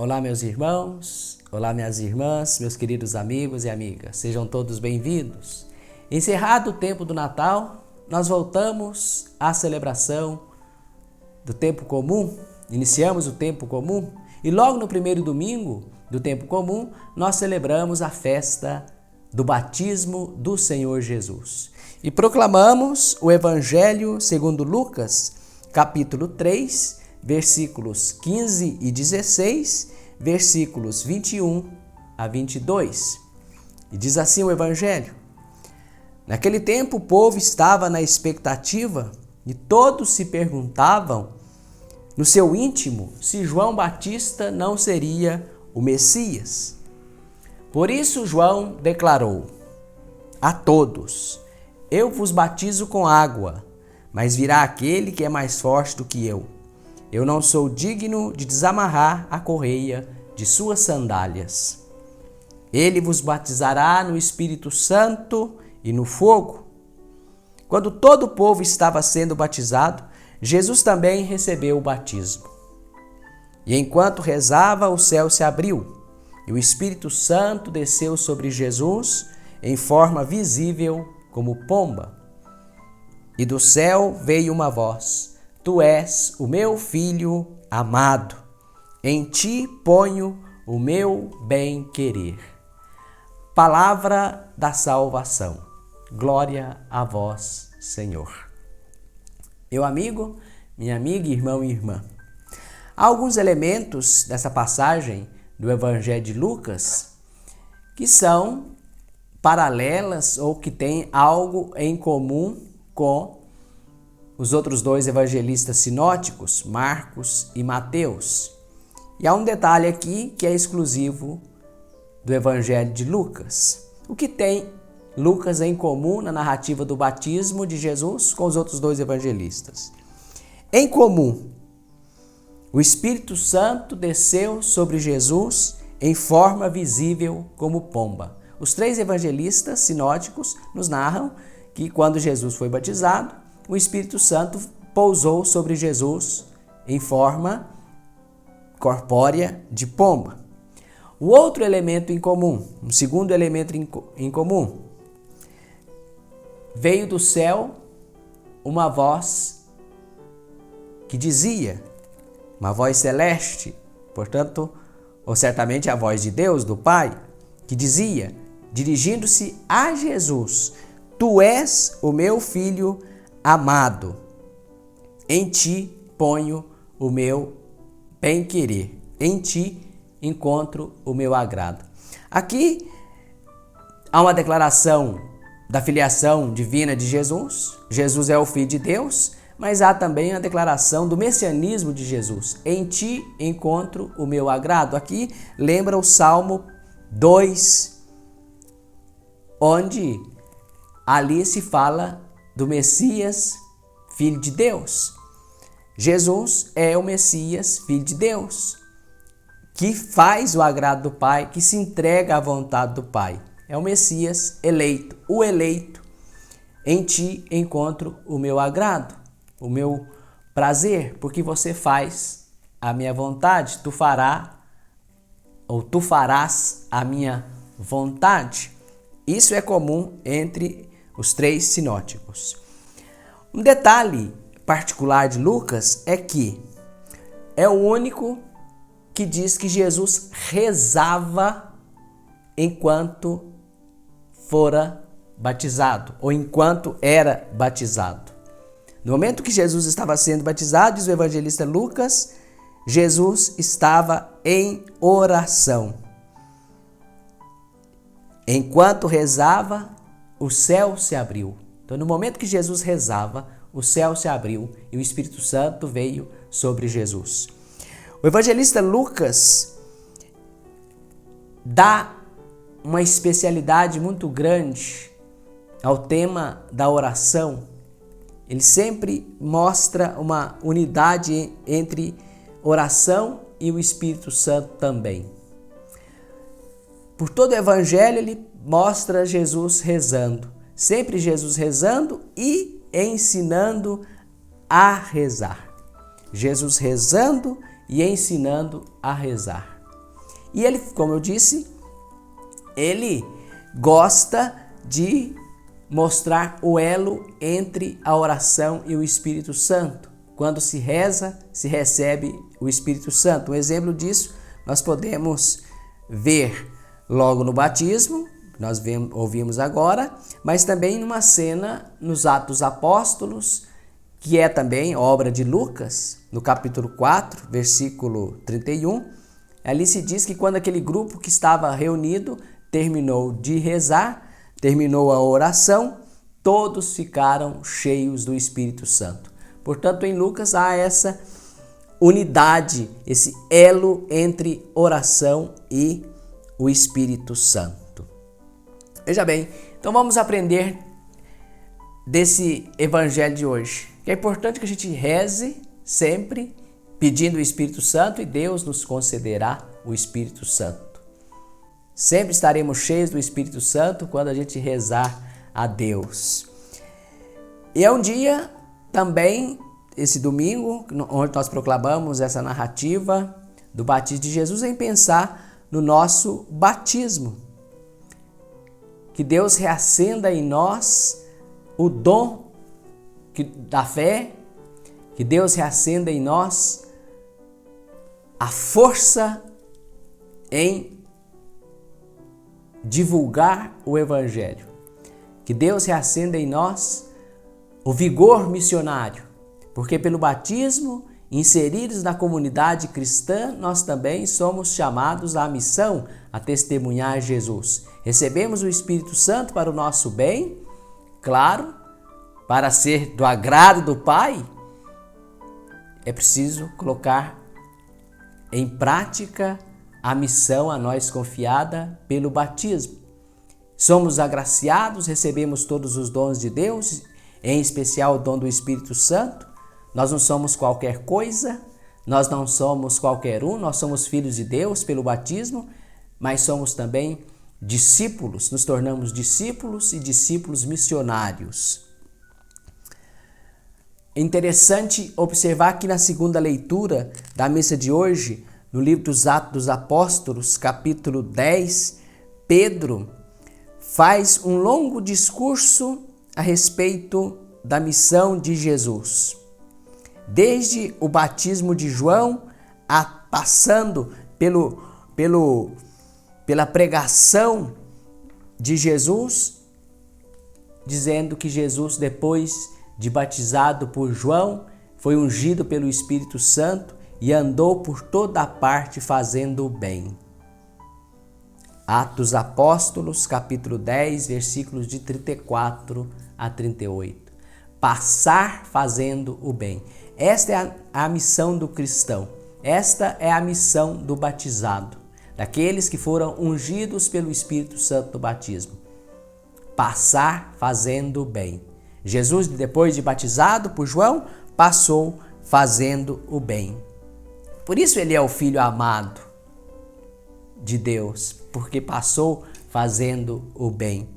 Olá, meus irmãos, olá, minhas irmãs, meus queridos amigos e amigas, sejam todos bem-vindos. Encerrado o tempo do Natal, nós voltamos à celebração do tempo comum, iniciamos o tempo comum e logo no primeiro domingo do tempo comum, nós celebramos a festa do batismo do Senhor Jesus. E proclamamos o Evangelho segundo Lucas, capítulo 3, versículos 15 e 16, versículos 21 a 22. E diz assim o Evangelho: Naquele tempo o povo estava na expectativa e todos se perguntavam no seu íntimo se João Batista não seria o Messias. Por isso João declarou a todos: Eu vos batizo com água, mas virá aquele que é mais forte do que eu. Eu não sou digno de desamarrar a correia de suas sandálias. Ele vos batizará no Espírito Santo e no fogo. Quando todo o povo estava sendo batizado, Jesus também recebeu o batismo. E enquanto rezava, o céu se abriu, e o Espírito Santo desceu sobre Jesus em forma visível como pomba. E do céu veio uma voz: Tu és o meu Filho amado, em ti ponho o meu bem-querer. Palavra da salvação. Glória a vós, Senhor. Meu amigo, minha amiga, irmão e irmã. Há alguns elementos dessa passagem do Evangelho de Lucas que são paralelas ou que têm algo em comum com os outros dois evangelistas sinóticos, Marcos e Mateus. E há um detalhe aqui que é exclusivo do Evangelho de Lucas. O que tem Lucas em comum na narrativa do batismo de Jesus com os outros dois evangelistas? Em comum, o Espírito Santo desceu sobre Jesus em forma visível como pomba. Os três evangelistas sinóticos nos narram que quando Jesus foi batizado, o Espírito Santo pousou sobre Jesus em forma corpórea de pomba. O outro elemento em comum, o segundo elemento em comum, veio do céu uma voz que dizia, uma voz celeste, portanto, ou certamente a voz de Deus, do Pai, que dizia, dirigindo-se a Jesus: Tu és o meu Filho amado, em ti ponho o meu bem-querer, em ti encontro o meu agrado. Aqui há uma declaração da filiação divina de Jesus. Jesus é o Filho de Deus, mas há também a declaração do messianismo de Jesus. Em ti encontro o meu agrado. Aqui lembra o Salmo 2, onde ali se fala do Messias, Filho de Deus. Jesus é o Messias, Filho de Deus, que faz o agrado do Pai, que se entrega à vontade do Pai. É o Messias eleito, o eleito. Em ti encontro o meu agrado, o meu prazer, porque você faz a minha vontade, tu farás a minha vontade. Isso é comum entre os três sinóticos. Um detalhe particular de Lucas é que é o único que diz que Jesus rezava enquanto fora batizado, ou enquanto era batizado. No momento que Jesus estava sendo batizado, diz o evangelista Lucas, Jesus estava em oração. Enquanto rezava, o céu se abriu. Então, no momento que Jesus rezava, o céu se abriu e o Espírito Santo veio sobre Jesus. O evangelista Lucas dá uma especialidade muito grande ao tema da oração. Ele sempre mostra uma unidade entre oração e o Espírito Santo também. Por todo o Evangelho ele mostra Jesus rezando, sempre Jesus rezando e ensinando a rezar. Jesus rezando e ensinando a rezar. E ele, como eu disse, ele gosta de mostrar o elo entre a oração e o Espírito Santo. Quando se reza, se recebe o Espírito Santo. Um exemplo disso nós podemos ver logo no batismo, nós ouvimos agora, mas também numa cena nos Atos dos Apóstolos, que é também obra de Lucas, no capítulo 4, versículo 31. Ali se diz que quando aquele grupo que estava reunido terminou de rezar, terminou a oração, todos ficaram cheios do Espírito Santo. Portanto, em Lucas há essa unidade, esse elo entre oração e o Espírito Santo. Veja bem, então vamos aprender desse evangelho de hoje, que é importante que a gente reze sempre pedindo o Espírito Santo e Deus nos concederá o Espírito Santo. Sempre estaremos cheios do Espírito Santo quando a gente rezar a Deus. E é um dia também, esse domingo, onde nós proclamamos essa narrativa do batismo de Jesus, em pensar no nosso batismo. Que Deus reacenda em nós o dom da fé, que Deus reacenda em nós a força em divulgar o Evangelho. Que Deus reacenda em nós o vigor missionário, porque pelo batismo, inseridos na comunidade cristã, nós também somos chamados à missão, a testemunhar Jesus. Recebemos o Espírito Santo para o nosso bem, claro, para ser do agrado do Pai, é preciso colocar em prática a missão a nós confiada pelo batismo. Somos agraciados, recebemos todos os dons de Deus, em especial o dom do Espírito Santo. Nós não somos qualquer coisa, nós não somos qualquer um, nós somos filhos de Deus pelo batismo, mas somos também discípulos, nos tornamos discípulos e discípulos missionários. É interessante observar que na segunda leitura da missa de hoje, no livro dos Atos dos Apóstolos, capítulo 10, Pedro faz um longo discurso a respeito da missão de Jesus. Desde o batismo de João, passando pela pregação de Jesus, dizendo que Jesus, depois de batizado por João, foi ungido pelo Espírito Santo e andou por toda a parte fazendo o bem. Atos dos Apóstolos, capítulo 10, versículos de 34 a 38. Passar fazendo o bem. Esta é a missão do cristão. Esta é a missão do batizado, daqueles que foram ungidos pelo Espírito Santo no batismo. Passar fazendo o bem. Jesus, depois de batizado por João, passou fazendo o bem. Por isso ele é o Filho amado de Deus, porque passou fazendo o bem.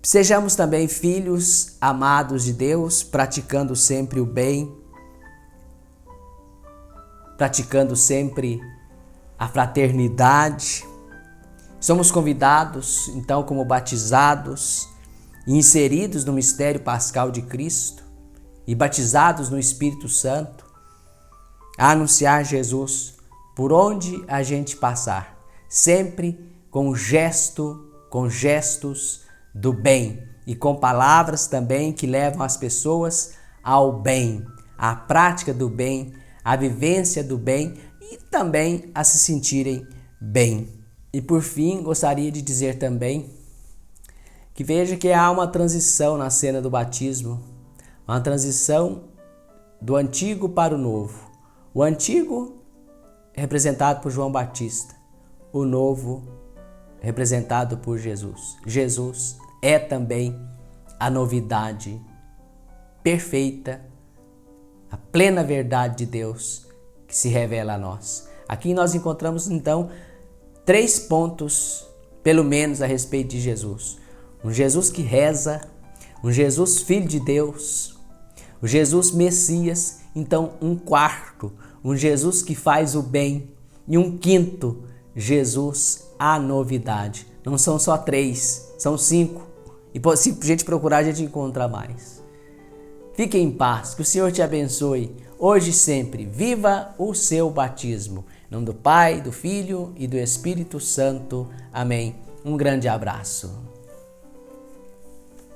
Sejamos também filhos amados de Deus, praticando sempre o bem, praticando sempre a fraternidade. Somos convidados, então, como batizados, inseridos no mistério pascal de Cristo e batizados no Espírito Santo, a anunciar Jesus por onde a gente passar, sempre com gestos do bem e com palavras também que levam as pessoas ao bem, à prática do bem, à vivência do bem e também a se sentirem bem. E por fim, gostaria de dizer também que veja que há uma transição na cena do batismo, uma transição do antigo para o novo. O antigo representado por João Batista, o novo representado por Jesus. Jesus é também a novidade perfeita, a plena verdade de Deus que se revela a nós. Aqui nós encontramos então 3 pontos, pelo menos, a respeito de Jesus. Um Jesus que reza, um Jesus filho de Deus, o Jesus Messias, então um quarto, um Jesus que faz o bem, E um quinto, Jesus, a novidade. Não são só 3, são 5. E se a gente procurar, a gente encontra mais. Fique em paz, que o Senhor te abençoe, hoje e sempre. Viva o seu batismo. Em nome do Pai, do Filho e do Espírito Santo. Amém. Um grande abraço.